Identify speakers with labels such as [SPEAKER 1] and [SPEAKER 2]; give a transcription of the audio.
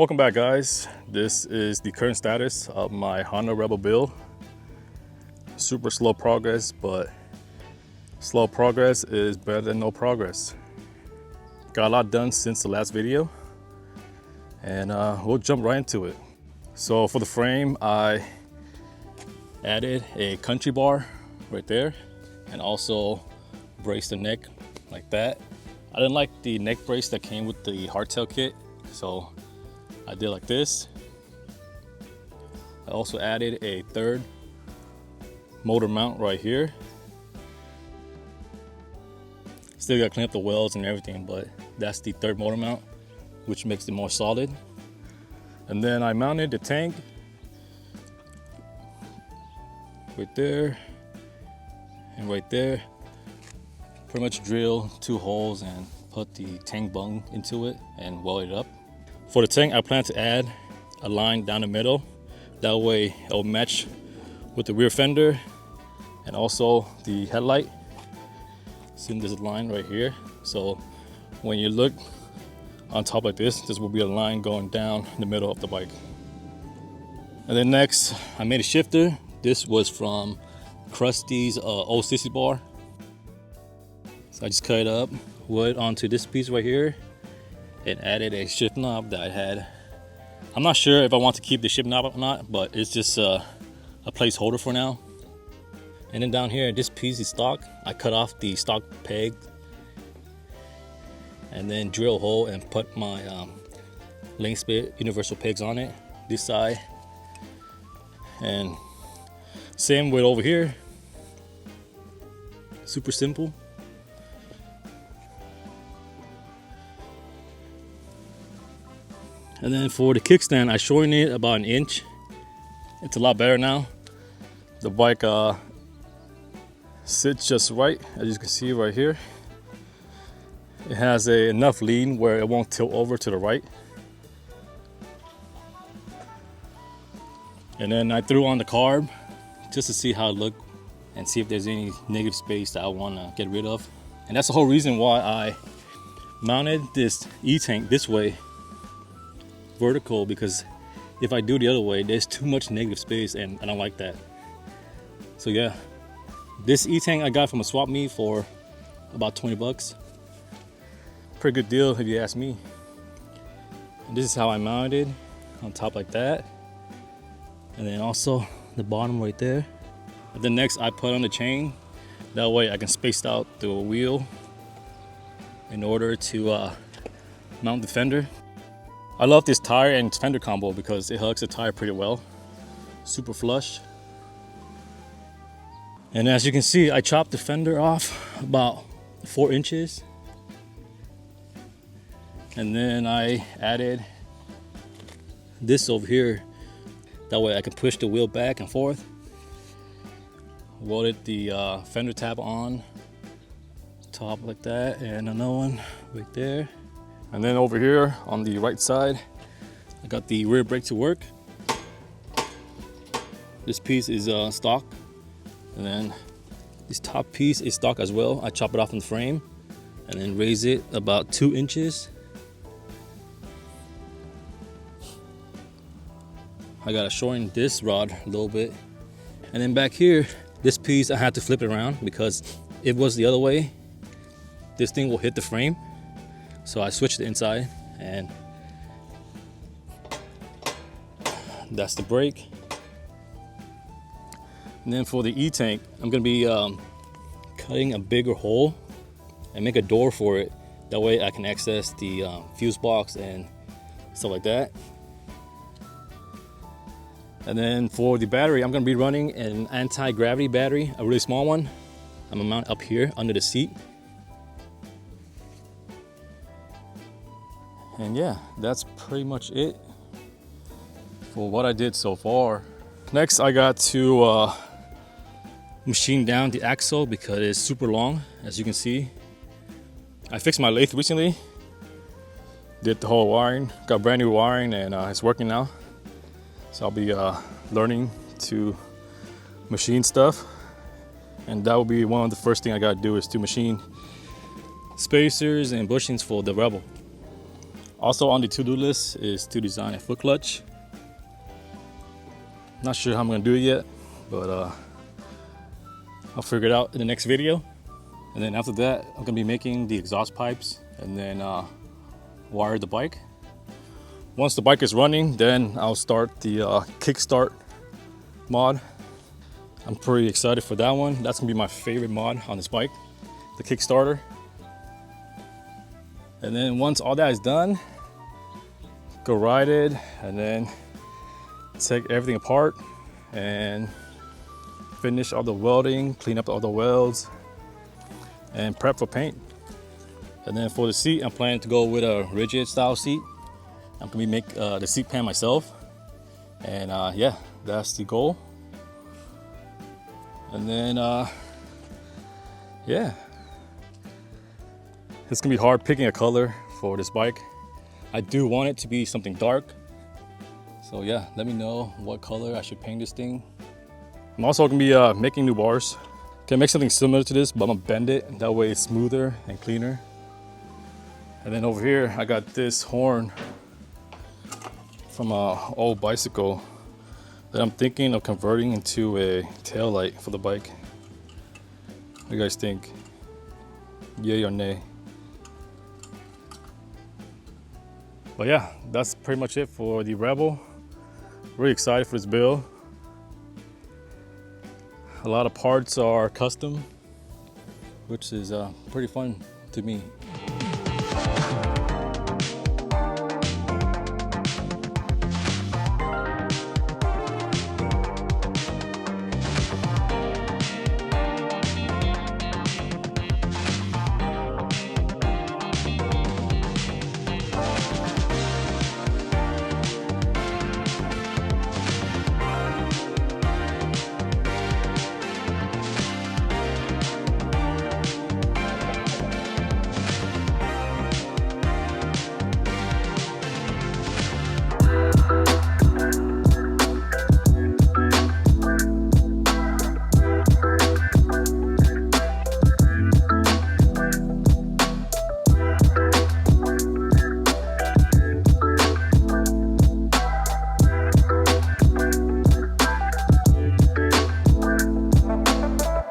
[SPEAKER 1] Welcome back, guys. This is the current status of my Honda Rebel build. Super slow progress, but slow progress is better than no progress. Got a lot done since the last video, and we'll jump right into it. So for the frame, I added a country bar right there and also braced the neck like that. I didn't like the neck brace that came with the hardtail kit, so I did like this. I also added a third motor mount right here. Still gotta clean up the welds and everything, but that's the third motor mount, which makes it more solid. And then I mounted the tank right there and right there. Pretty much drill 2 holes and put the tank bung into it and weld it up. For the tank, I plan to add a line down the middle. That way it'll match with the rear fender and also the headlight. See, there's a line right here. So when you look on top like this will be a line going down the middle of the bike. And then next, I made a shifter. This was from Krusty's old sissy bar. So I just cut it up, wood onto this piece right here, and added a shift knob that I had. I'm not sure if I want to keep the shift knob or not, but it's just a placeholder for now. And then down here, this piece is stock. I cut off the stock peg and then drill a hole and put my Lnspltblvd universal pegs on it, this side. And same with over here. Super simple. And then for the kickstand, I shortened it about 1 inch. It's a lot better now. The bike sits just right, as you can see right here. It has enough lean where it won't tilt over to the right. And then I threw on the carb just to see how it looked and see if there's any negative space that I want to get rid of. And that's the whole reason why I mounted this E-tank this way, vertical, because if I do the other way, there's too much negative space and I don't like that. So yeah, this E-tank I got from a swap meet for about 20 bucks. Pretty good deal if you ask me. And this is how I mounted on top like that. And then also the bottom right there. And then next I put on the chain. That way I can space out the wheel in order to mount the fender. I love this tire and fender combo because it hugs the tire pretty well. Super flush. And as you can see, I chopped the fender off about 4 inches. And then I added this over here. That way I can push the wheel back and forth. Welded the fender tab on top like that, and another one right there. And then over here on the right side, I got the rear brake to work. This piece is stock, and then this top piece is stock as well. I chop it off in the frame and then raise it about 2 inches. I gotta shorten this rod a little bit. And then back here, this piece I had to flip it around because if it was the other way, this thing will hit the frame. So I switched the inside, and that's the brake. And then for the E-tank, I'm gonna be cutting a bigger hole and make a door for it. That way I can access the fuse box and stuff like that. And then for the battery, I'm gonna be running an anti-gravity battery, a really small one. I'm gonna mount up here under the seat. And yeah, that's pretty much it for what I did so far. Next, I got to machine down the axle because it's super long, as you can see. I fixed my lathe recently, did the whole wiring, got brand new wiring, and it's working now. So I'll be learning to machine stuff, and that will be one of the first thing I gotta do is to machine spacers and bushings for the Rebel. Also on the to-do list is to design a foot clutch. Not sure how I'm gonna do it yet, but I'll figure it out in the next video. And then after that, I'm gonna be making the exhaust pipes and then wire the bike. Once the bike is running, then I'll start the kickstart mod. I'm pretty excited for that one. That's gonna be my favorite mod on this bike, the Kickstarter. And then once all that is done, go ride it and then take everything apart and finish all the welding, clean up all the welds and prep for paint. And then for the seat, I'm planning to go with a rigid style seat. I'm gonna make the seat pan myself. And yeah, that's the goal. And then yeah, it's gonna be hard picking a color for this bike. I do want it to be something dark. So yeah, let me know what color I should paint this thing. I'm also gonna be making new bars. Can make something similar to this, but I'm gonna bend it. That way it's smoother and cleaner. And then over here, I got this horn from an old bicycle that I'm thinking of converting into a tail light for the bike. What do you guys think? Yay or nay? But yeah, that's pretty much it for the Rebel. Really excited for this build. A lot of parts are custom, which is pretty fun to me.